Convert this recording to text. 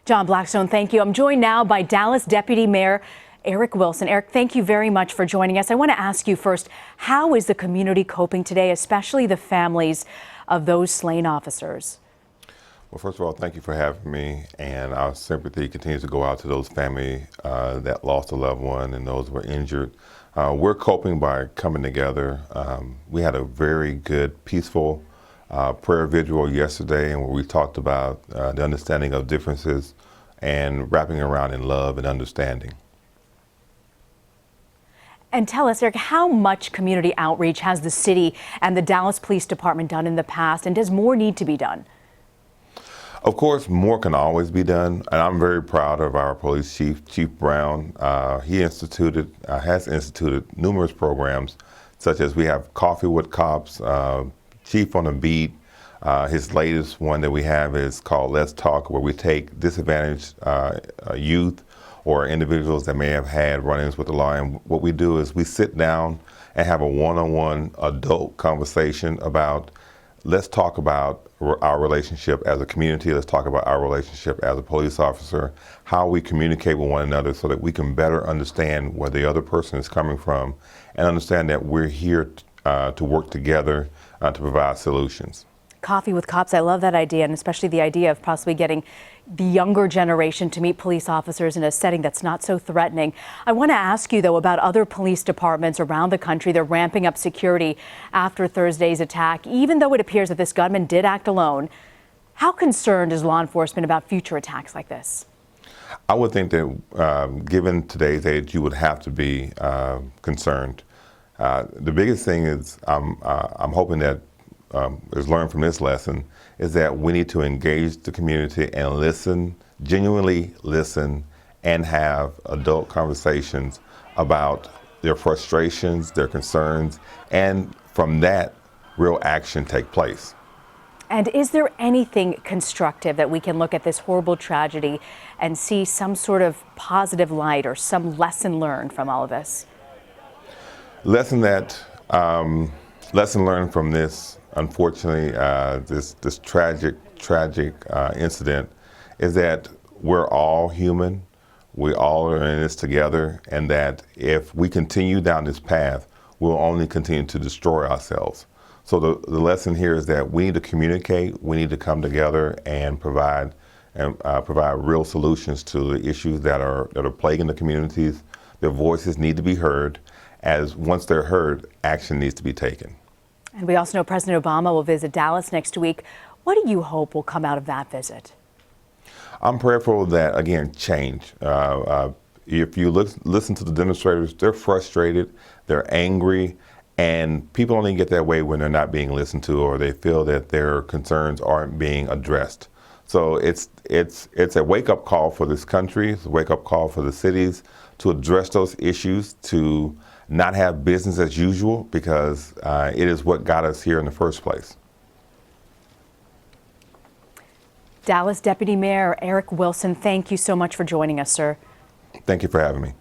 John Blackstone, thank you. I'm joined now by Dallas Deputy Mayor Erik Wilson. Erik, thank you very much for joining us. I want to ask you first, how is the community coping today, especially the families of those slain officers? Well, first of all, thank you for having me, and our sympathy continues to go out to those families that lost a loved one and those who were injured. We're coping by coming together. We had a very good, peaceful prayer vigil yesterday, and where we talked about the understanding of differences and wrapping around in love and understanding. And tell us, Erik, how much community outreach has the city and the Dallas Police Department done in the past, and does more need to be done? Of course, more can always be done, and I'm very proud of our police chief, Chief Brown. He has instituted numerous programs, such as we have Coffee with Cops, Chief on the Beat. His latest one that we have is called Let's Talk, where we take disadvantaged youth or individuals that may have had run-ins with the law, and what we do is we sit down and have a one-on-one adult conversation about, let's talk about our relationship as a community, let's talk about our relationship as a police officer, how we communicate with one another so that we can better understand where the other person is coming from and understand that we're here to work together to provide solutions. Coffee with Cops, I love that idea, and especially the idea of possibly getting the younger generation to meet police officers in a setting that's not so threatening. I want to ask you, though, about other police departments around the country. They're ramping up security after Thursday's attack, even though it appears that this gunman did act alone. How concerned is law enforcement about future attacks like this? I would think that given today's age, you would have to be concerned. The biggest thing is I'm hoping that is learned from this lesson is that we need to engage the community and listen, genuinely listen, and have adult conversations about their frustrations, their concerns, and from that, real action take place. And is there anything constructive that we can look at this horrible tragedy and see some sort of positive light or some lesson learned from all of this? Lesson learned from this, unfortunately, this tragic incident is that we're all human. We all are in this together, and that if we continue down this path, we'll only continue to destroy ourselves. So the lesson here is that we need to communicate. We need to come together and provide real solutions to the issues that are plaguing the communities. Their voices need to be heard. As once they're heard, action needs to be taken. And we also know President Obama will visit Dallas next week. What do you hope will come out of that visit? I'm prayerful that, again, change. If you listen to the demonstrators, they're frustrated, they're angry, and people only get that way when they're not being listened to or they feel that their concerns aren't being addressed. So it's a wake-up call for this country, it's a wake-up call for the cities to address those issues, to not have business as usual, because it is what got us here in the first place. Dallas Deputy Mayor Erik Wilson, thank you so much for joining us, sir. Thank you for having me.